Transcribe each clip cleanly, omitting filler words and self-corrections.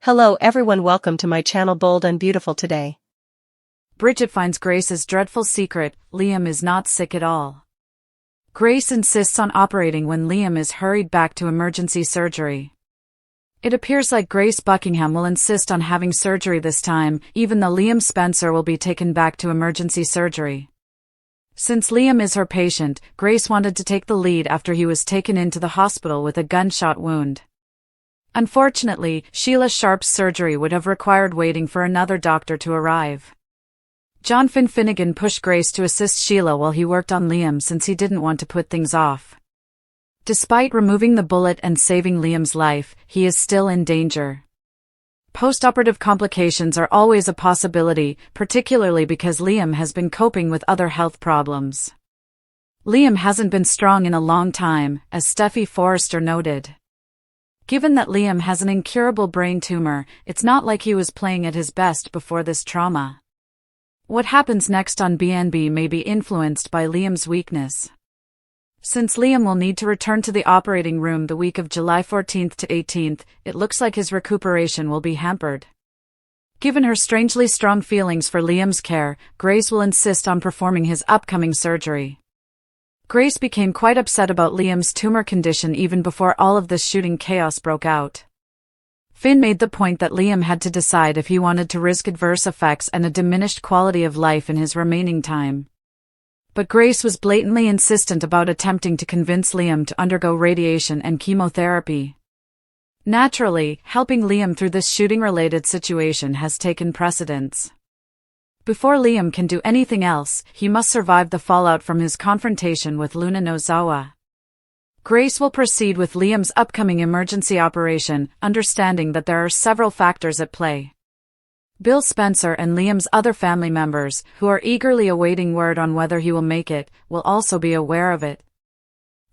Hello everyone, welcome to my channel Bold and Beautiful today. Bridget finds Grace's dreadful secret: Liam is not sick at all. Grace insists on operating when Liam is hurried back to emergency surgery. It appears like Grace Buckingham will insist on having surgery this time, even though Liam Spencer will be taken back to emergency surgery. Since Liam is her patient, Grace wanted to take the lead after he was taken into the hospital with a gunshot wound. Unfortunately, Sheila Sharp's surgery would have required waiting for another doctor to arrive. John Finnegan pushed Grace to assist Sheila while he worked on Liam since he didn't want to put things off. Despite removing the bullet and saving Liam's life, he is still in danger. Post-operative complications are always a possibility, particularly because Liam has been coping with other health problems. Liam hasn't been strong in a long time, as Steffi Forrester noted. Given that Liam has an incurable brain tumor, it's not like he was playing at his best before this trauma. What happens next on BNB may be influenced by Liam's weakness. Since Liam will need to return to the operating room the week of July 14th to 18th, it looks like his recuperation will be hampered. Given her strangely strong feelings for Liam's care, Grace will insist on performing his upcoming surgery. Grace became quite upset about Liam's tumor condition even before all of this shooting chaos broke out. Finn made the point that Liam had to decide if he wanted to risk adverse effects and a diminished quality of life in his remaining time. But Grace was blatantly insistent about attempting to convince Liam to undergo radiation and chemotherapy. Naturally, helping Liam through this shooting-related situation has taken precedence. Before Liam can do anything else, he must survive the fallout from his confrontation with Luna Nozawa. Grace will proceed with Liam's upcoming emergency operation, understanding that there are several factors at play. Bill Spencer and Liam's other family members, who are eagerly awaiting word on whether he will make it, will also be aware of it.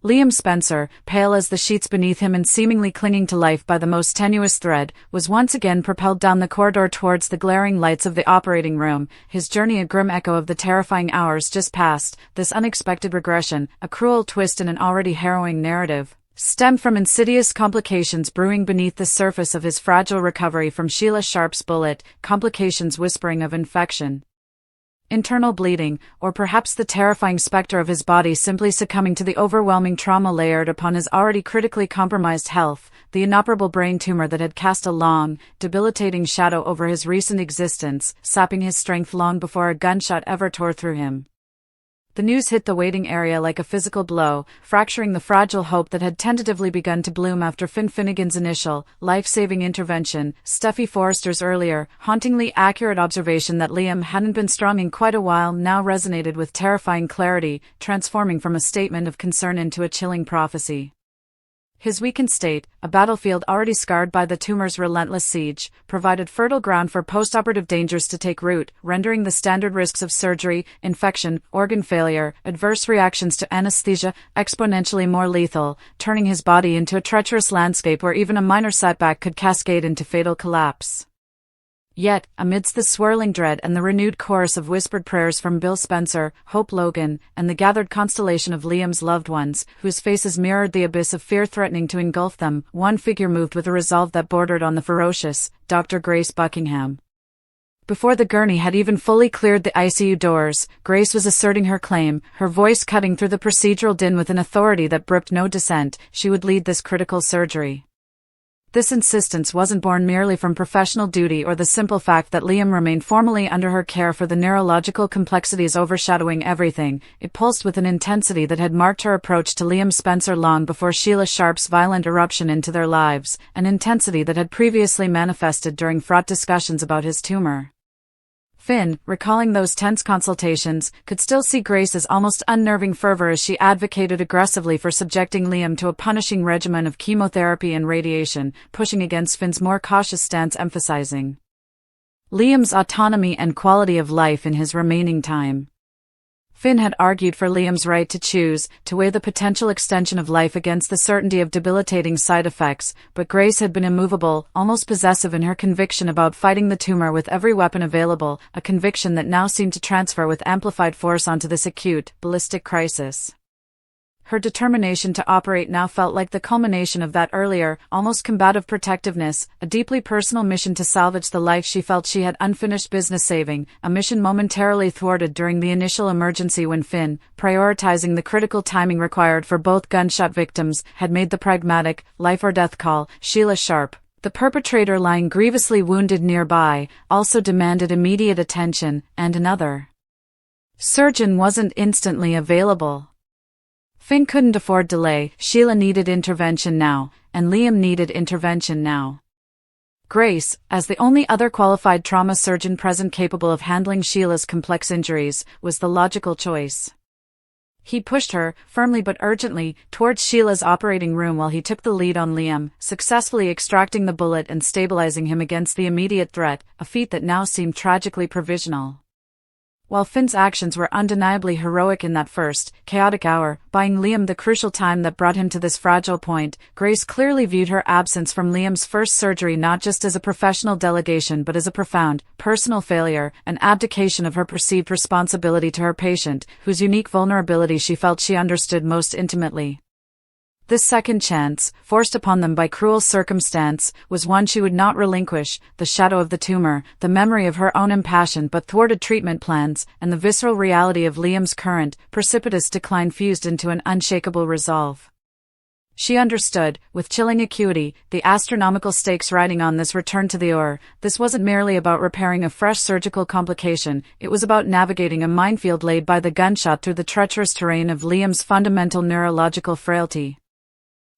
Liam Spencer, pale as the sheets beneath him and seemingly clinging to life by the most tenuous thread, was once again propelled down the corridor towards the glaring lights of the operating room, his journey a grim echo of the terrifying hours just past. This unexpected regression, a cruel twist in an already harrowing narrative, stemmed from insidious complications brewing beneath the surface of his fragile recovery from Sheila Sharp's bullet, complications whispering of infection, internal bleeding, or perhaps the terrifying specter of his body simply succumbing to the overwhelming trauma layered upon his already critically compromised health, the inoperable brain tumor that had cast a long, debilitating shadow over his recent existence, sapping his strength long before a gunshot ever tore through him. The news hit the waiting area like a physical blow, fracturing the fragile hope that had tentatively begun to bloom after Finnegan's initial, life-saving intervention. Steffi Forrester's earlier, hauntingly accurate observation that Liam hadn't been strong in quite a while now resonated with terrifying clarity, transforming from a statement of concern into a chilling prophecy. His weakened state, a battlefield already scarred by the tumor's relentless siege, provided fertile ground for post-operative dangers to take root, rendering the standard risks of surgery, infection, organ failure, adverse reactions to anesthesia exponentially more lethal, turning his body into a treacherous landscape where even a minor setback could cascade into fatal collapse. Yet, amidst the swirling dread and the renewed chorus of whispered prayers from Bill Spencer, Hope Logan, and the gathered constellation of Liam's loved ones, whose faces mirrored the abyss of fear threatening to engulf them, one figure moved with a resolve that bordered on the ferocious: Dr. Grace Buckingham. Before the gurney had even fully cleared the ICU doors, Grace was asserting her claim, her voice cutting through the procedural din with an authority that brooked no dissent. She would lead this critical surgery. This insistence wasn't born merely from professional duty or the simple fact that Liam remained formally under her care, for the neurological complexities overshadowing everything. It pulsed with an intensity that had marked her approach to Liam Spencer long before Sheila Sharp's violent eruption into their lives, an intensity that had previously manifested during fraught discussions about his tumor. Finn, recalling those tense consultations, could still see Grace's almost unnerving fervor as she advocated aggressively for subjecting Liam to a punishing regimen of chemotherapy and radiation, pushing against Finn's more cautious stance, emphasizing Liam's autonomy and quality of life in his remaining time. Finn had argued for Liam's right to choose, to weigh the potential extension of life against the certainty of debilitating side effects, but Grace had been immovable, almost possessive in her conviction about fighting the tumor with every weapon available, a conviction that now seemed to transfer with amplified force onto this acute, ballistic crisis. Her determination to operate now felt like the culmination of that earlier, almost combative protectiveness, a deeply personal mission to salvage the life she felt she had unfinished business saving, a mission momentarily thwarted during the initial emergency when Finn, prioritizing the critical timing required for both gunshot victims, had made the pragmatic, life-or-death call. Sheila Sharp, the perpetrator lying grievously wounded nearby, also demanded immediate attention, and another surgeon wasn't instantly available. Finn couldn't afford delay, Sheila needed intervention now, and Liam needed intervention now. Grace, as the only other qualified trauma surgeon present capable of handling Sheila's complex injuries, was the logical choice. He pushed her, firmly but urgently, towards Sheila's operating room while he took the lead on Liam, successfully extracting the bullet and stabilizing him against the immediate threat, a feat that now seemed tragically provisional. While Finn's actions were undeniably heroic in that first, chaotic hour, buying Liam the crucial time that brought him to this fragile point, Grace clearly viewed her absence from Liam's first surgery not just as a professional delegation but as a profound, personal failure, an abdication of her perceived responsibility to her patient, whose unique vulnerability she felt she understood most intimately. This second chance, forced upon them by cruel circumstance, was one she would not relinquish: the shadow of the tumor, the memory of her own impassioned but thwarted treatment plans, and the visceral reality of Liam's current, precipitous decline fused into an unshakable resolve. She understood, with chilling acuity, the astronomical stakes riding on this return to the OR. This wasn't merely about repairing a fresh surgical complication, it was about navigating a minefield laid by the gunshot through the treacherous terrain of Liam's fundamental neurological frailty.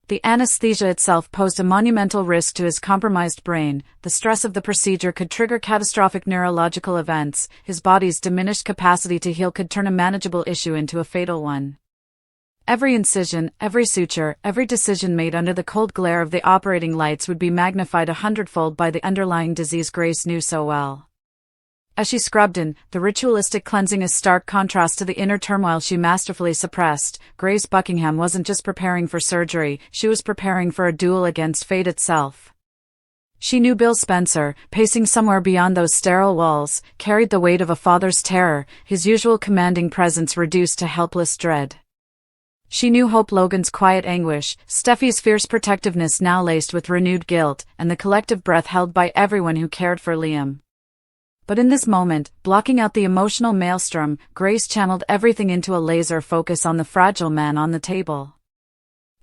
The anesthesia itself posed a monumental risk to his compromised brain. The stress of the procedure could trigger catastrophic neurological events. His body's diminished capacity to heal could turn a manageable issue into a fatal one. Every incision, every suture, every decision made under the cold glare of the operating lights would be magnified 100-fold by the underlying disease Grace knew so well. As she scrubbed in, the ritualistic cleansing a stark contrast to the inner turmoil she masterfully suppressed. Grace Buckingham wasn't just preparing for surgery, she was preparing for a duel against fate itself. She knew Bill Spencer, pacing somewhere beyond those sterile walls, carried the weight of a father's terror, his usual commanding presence reduced to helpless dread. She knew Hope Logan's quiet anguish, Steffi's fierce protectiveness now laced with renewed guilt, and the collective breath held by everyone who cared for Liam. But in this moment, blocking out the emotional maelstrom, Grace channeled everything into a laser focus on the fragile man on the table.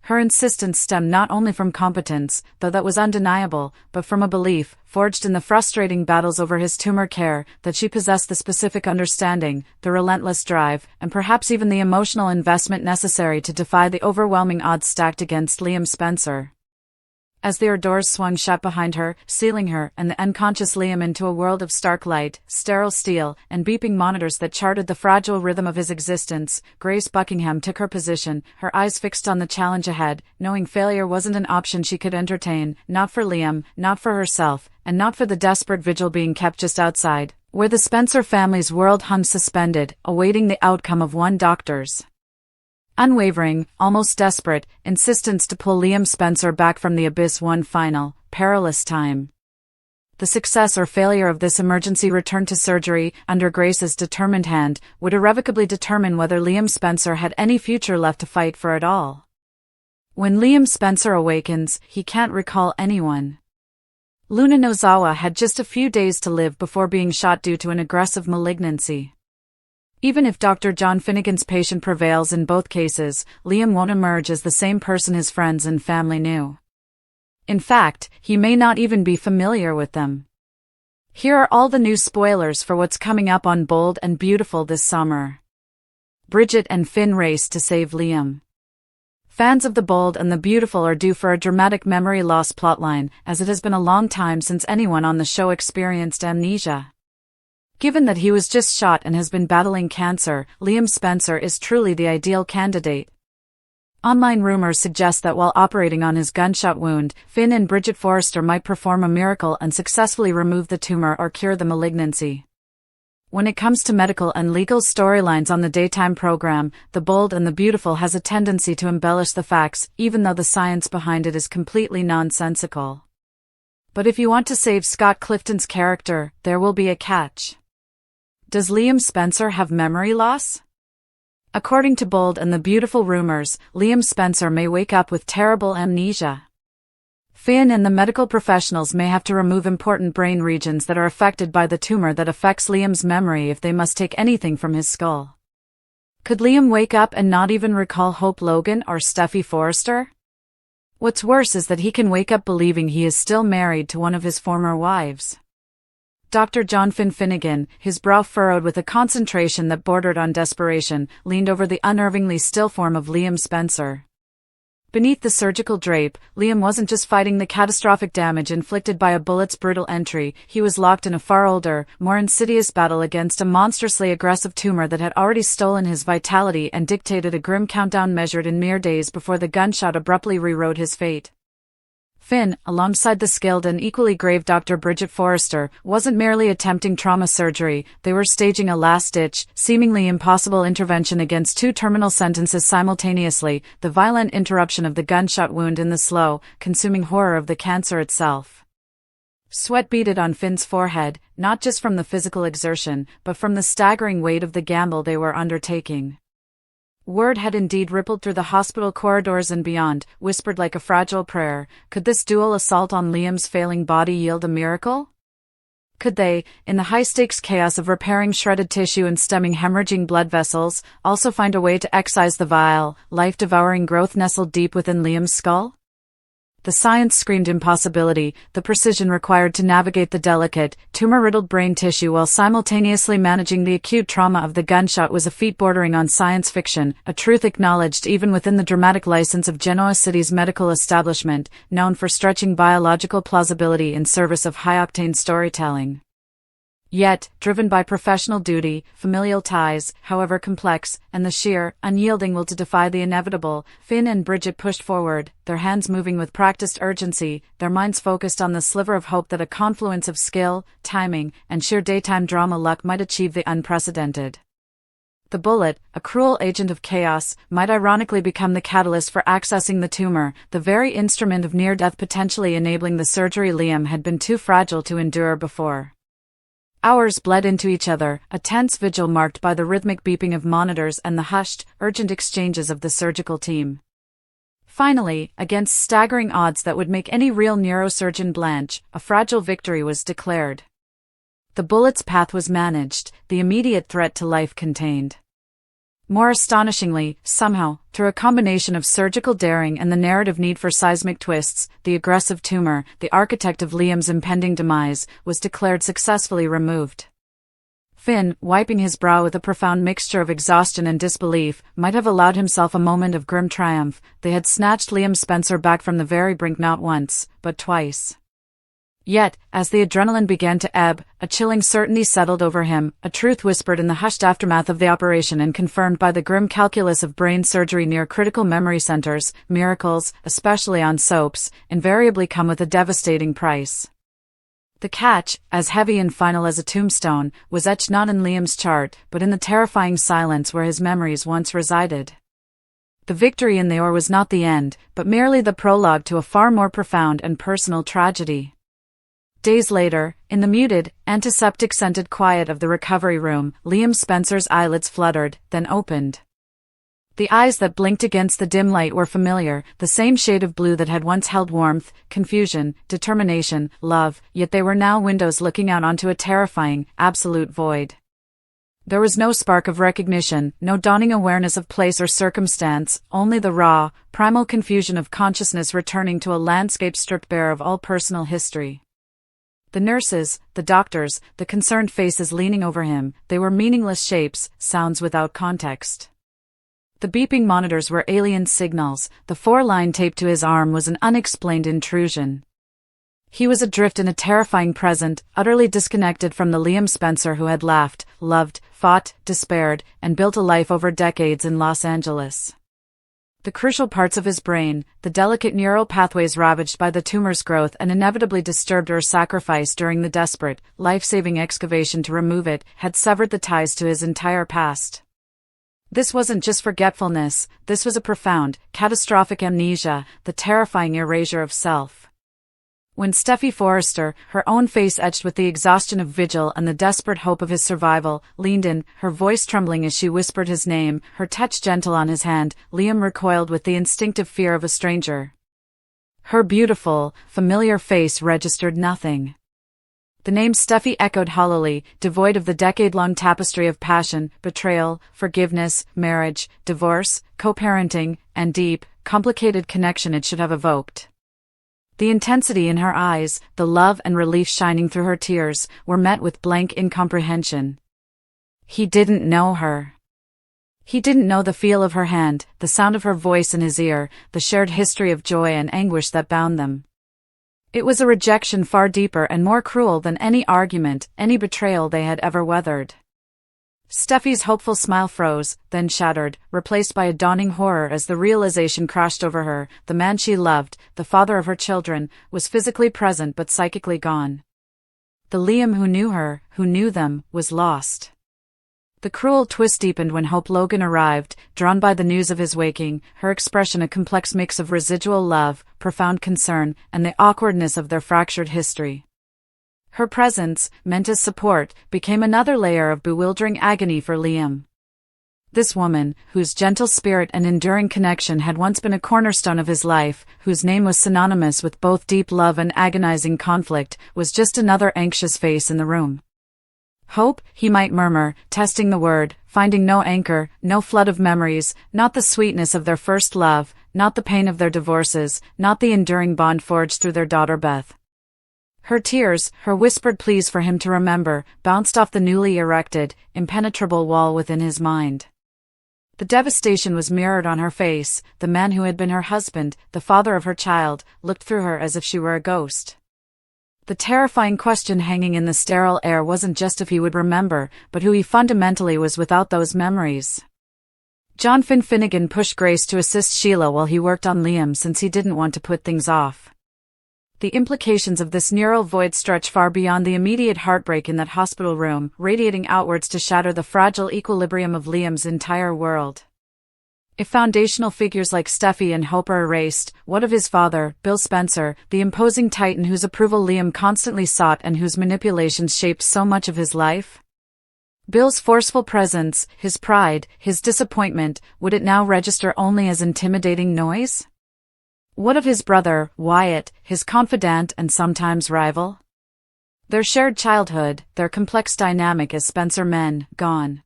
Her insistence stemmed not only from competence, though that was undeniable, but from a belief, forged in the frustrating battles over his tumor care, that she possessed the specific understanding, the relentless drive, and perhaps even the emotional investment necessary to defy the overwhelming odds stacked against Liam Spencer. As the doors swung shut behind her, sealing her and the unconscious Liam into a world of stark light, sterile steel, and beeping monitors that charted the fragile rhythm of his existence, Grace Buckingham took her position, her eyes fixed on the challenge ahead, knowing failure wasn't an option she could entertain, not for Liam, not for herself, and not for the desperate vigil being kept just outside, where the Spencer family's world hung suspended, awaiting the outcome of one doctor's unwavering, almost desperate, insistence to pull Liam Spencer back from the abyss one final, perilous time. The success or failure of this emergency return to surgery, under Grace's determined hand, would irrevocably determine whether Liam Spencer had any future left to fight for at all. When Liam Spencer awakens, he can't recall anyone. Luna Nozawa had just a few days to live before being shot due to an aggressive malignancy. Even if Dr. John Finnegan's patient prevails in both cases, Liam won't emerge as the same person his friends and family knew. In fact, he may not even be familiar with them. Here are all the new spoilers for what's coming up on Bold and Beautiful this summer. Bridget and Finn race to save Liam. Fans of The Bold and the Beautiful are due for a dramatic memory loss plotline, as it has been a long time since anyone on the show experienced amnesia. Given that he was just shot and has been battling cancer, Liam Spencer is truly the ideal candidate. Online rumors suggest that while operating on his gunshot wound, Finn and Bridget Forrester might perform a miracle and successfully remove the tumor or cure the malignancy. When it comes to medical and legal storylines on the daytime program, The Bold and the Beautiful has a tendency to embellish the facts, even though the science behind it is completely nonsensical. But if you want to save Scott Clifton's character, there will be a catch. Does Liam Spencer have memory loss? According to Bold and the Beautiful Rumors, Liam Spencer may wake up with terrible amnesia. Finn and the medical professionals may have to remove important brain regions that are affected by the tumor that affects Liam's memory if they must take anything from his skull. Could Liam wake up and not even recall Hope Logan or Steffi Forrester? What's worse is that he can wake up believing he is still married to one of his former wives. Dr. John Finn Finnegan, his brow furrowed with a concentration that bordered on desperation, leaned over the unnervingly still form of Liam Spencer. Beneath the surgical drape, Liam wasn't just fighting the catastrophic damage inflicted by a bullet's brutal entry, he was locked in a far older, more insidious battle against a monstrously aggressive tumor that had already stolen his vitality and dictated a grim countdown measured in mere days before the gunshot abruptly rewrote his fate. Finn, alongside the skilled and equally grave Dr. Bridget Forrester, wasn't merely attempting trauma surgery, they were staging a last-ditch, seemingly impossible intervention against two terminal sentences simultaneously, the violent interruption of the gunshot wound and the slow, consuming horror of the cancer itself. Sweat beaded on Finn's forehead, not just from the physical exertion, but from the staggering weight of the gamble they were undertaking. Word had indeed rippled through the hospital corridors and beyond, whispered like a fragile prayer. Could this dual assault on Liam's failing body yield a miracle? Could they, in the high-stakes chaos of repairing shredded tissue and stemming hemorrhaging blood vessels, also find a way to excise the vile, life-devouring growth nestled deep within Liam's skull? The science screamed impossibility, the precision required to navigate the delicate, tumor-riddled brain tissue while simultaneously managing the acute trauma of the gunshot was a feat bordering on science fiction, a truth acknowledged even within the dramatic license of Genoa City's medical establishment, known for stretching biological plausibility in service of high-octane storytelling. Yet, driven by professional duty, familial ties, however complex, and the sheer, unyielding will to defy the inevitable, Finn and Bridget pushed forward, their hands moving with practiced urgency, their minds focused on the sliver of hope that a confluence of skill, timing, and sheer daytime drama luck might achieve the unprecedented. The bullet, a cruel agent of chaos, might ironically become the catalyst for accessing the tumor, the very instrument of near-death potentially enabling the surgery Liam had been too fragile to endure before. Hours bled into each other, a tense vigil marked by the rhythmic beeping of monitors and the hushed, urgent exchanges of the surgical team. Finally, against staggering odds that would make any real neurosurgeon blanch, a fragile victory was declared. The bullet's path was managed, the immediate threat to life contained. More astonishingly, somehow, through a combination of surgical daring and the narrative need for seismic twists, the aggressive tumor, the architect of Liam's impending demise, was declared successfully removed. Finn, wiping his brow with a profound mixture of exhaustion and disbelief, might have allowed himself a moment of grim triumph. They had snatched Liam Spencer back from the very brink not once, but twice. Yet, as the adrenaline began to ebb, a chilling certainty settled over him, a truth whispered in the hushed aftermath of the operation and confirmed by the grim calculus of brain surgery near critical memory centers: miracles, especially on soaps, invariably come with a devastating price. The catch, as heavy and final as a tombstone, was etched not in Liam's chart, but in the terrifying silence where his memories once resided. The victory in the OR was not the end, but merely the prologue to a far more profound and personal tragedy. Days later, in the muted, antiseptic-scented quiet of the recovery room, Liam Spencer's eyelids fluttered, then opened. The eyes that blinked against the dim light were familiar, the same shade of blue that had once held warmth, confusion, determination, love, yet they were now windows looking out onto a terrifying, absolute void. There was no spark of recognition, no dawning awareness of place or circumstance, only the raw, primal confusion of consciousness returning to a landscape stripped bare of all personal history. The nurses, the doctors, the concerned faces leaning over him, they were meaningless shapes, sounds without context. The beeping monitors were alien signals, the 4-line taped to his arm was an unexplained intrusion. He was adrift in a terrifying present, utterly disconnected from the Liam Spencer who had laughed, loved, fought, despaired, and built a life over decades in Los Angeles. The crucial parts of his brain, the delicate neural pathways ravaged by the tumor's growth and inevitably disturbed or sacrificed during the desperate, life-saving excavation to remove it, had severed the ties to his entire past. This wasn't just forgetfulness, this was a profound, catastrophic amnesia, the terrifying erasure of self. When Steffi Forrester, her own face etched with the exhaustion of vigil and the desperate hope of his survival, leaned in, her voice trembling as she whispered his name, her touch gentle on his hand, Liam recoiled with the instinctive fear of a stranger. Her beautiful, familiar face registered nothing. The name Steffi echoed hollowly, devoid of the decade-long tapestry of passion, betrayal, forgiveness, marriage, divorce, co-parenting, and deep, complicated connection it should have evoked. The intensity in her eyes, the love and relief shining through her tears, were met with blank incomprehension. He didn't know her. He didn't know the feel of her hand, the sound of her voice in his ear, the shared history of joy and anguish that bound them. It was a rejection far deeper and more cruel than any argument, any betrayal they had ever weathered. Steffi's hopeful smile froze, then shattered, replaced by a dawning horror as the realization crashed over her. The man she loved, the father of her children, was physically present but psychically gone. The Liam who knew her, who knew them, was lost. The cruel twist deepened when Hope Logan arrived, drawn by the news of his waking, her expression a complex mix of residual love, profound concern, and the awkwardness of their fractured history. Her presence, meant as support, became another layer of bewildering agony for Liam. This woman, whose gentle spirit and enduring connection had once been a cornerstone of his life, whose name was synonymous with both deep love and agonizing conflict, was just another anxious face in the room. Hope, he might murmur, testing the word, finding no anchor, no flood of memories, not the sweetness of their first love, not the pain of their divorces, not the enduring bond forged through their daughter Beth. Her tears, her whispered pleas for him to remember, bounced off the newly erected, impenetrable wall within his mind. The devastation was mirrored on her face. The man who had been her husband, the father of her child, looked through her as if she were a ghost. The terrifying question hanging in the sterile air wasn't just if he would remember, but who he fundamentally was without those memories. John Finnegan pushed Grace to assist Sheila while he worked on Liam since he didn't want to put things off. The implications of this neural void stretch far beyond the immediate heartbreak in that hospital room, radiating outwards to shatter the fragile equilibrium of Liam's entire world. If foundational figures like Steffi and Hope are erased, what of his father, Bill Spencer, the imposing titan whose approval Liam constantly sought and whose manipulations shaped so much of his life? Bill's forceful presence, his pride, his disappointment, would it now register only as intimidating noise? What of his brother, Wyatt, his confidant and sometimes rival? Their shared childhood, their complex dynamic as Spencer men, gone.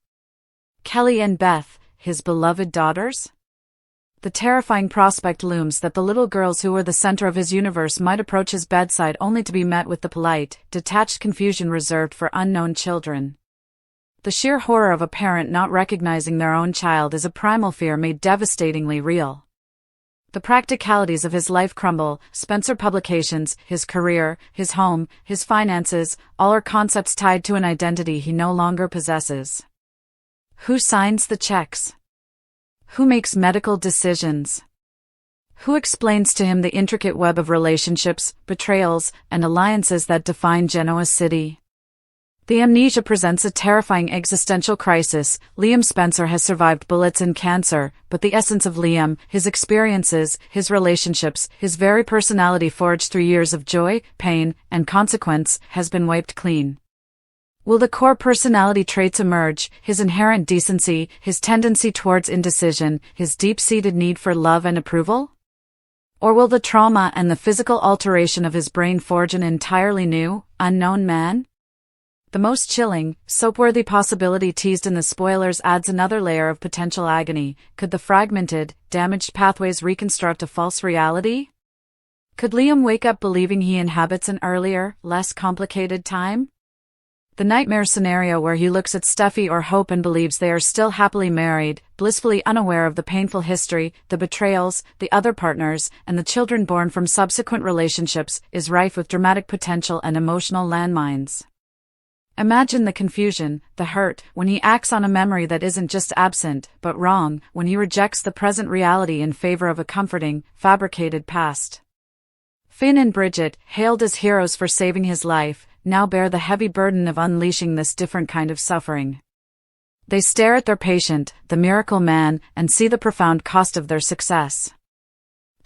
Kelly and Beth, his beloved daughters? The terrifying prospect looms that the little girls who were the center of his universe might approach his bedside only to be met with the polite, detached confusion reserved for unknown children. The sheer horror of a parent not recognizing their own child is a primal fear made devastatingly real. The practicalities of his life crumble. Spencer Publications, his career, his home, his finances, all are concepts tied to an identity he no longer possesses. Who signs the checks? Who makes medical decisions? Who explains to him the intricate web of relationships, betrayals, and alliances that define Genoa City? The amnesia presents a terrifying existential crisis. Liam Spencer has survived bullets and cancer, but the essence of Liam, his experiences, his relationships, his very personality forged through years of joy, pain, and consequence, has been wiped clean. Will the core personality traits emerge, his inherent decency, his tendency towards indecision, his deep-seated need for love and approval? Or will the trauma and the physical alteration of his brain forge an entirely new, unknown man? The most chilling, soap-worthy possibility teased in the spoilers adds another layer of potential agony. Could the fragmented, damaged pathways reconstruct a false reality? Could Liam wake up believing he inhabits an earlier, less complicated time? The nightmare scenario where he looks at Steffi or Hope and believes they are still happily married, blissfully unaware of the painful history, the betrayals, the other partners, and the children born from subsequent relationships, is rife with dramatic potential and emotional landmines. Imagine the confusion, the hurt, when he acts on a memory that isn't just absent, but wrong, when he rejects the present reality in favor of a comforting, fabricated past. Finn and Bridget, hailed as heroes for saving his life, now bear the heavy burden of unleashing this different kind of suffering. They stare at their patient, the miracle man, and see the profound cost of their success.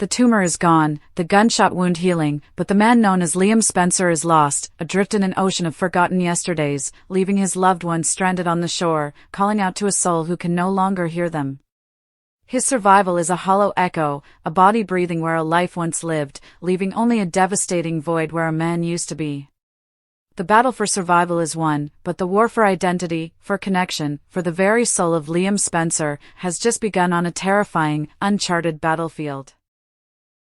The tumor is gone, the gunshot wound healing, but the man known as Liam Spencer is lost, adrift in an ocean of forgotten yesterdays, leaving his loved ones stranded on the shore, calling out to a soul who can no longer hear them. His survival is a hollow echo, a body breathing where a life once lived, leaving only a devastating void where a man used to be. The battle for survival is won, but the war for identity, for connection, for the very soul of Liam Spencer, has just begun on a terrifying, uncharted battlefield.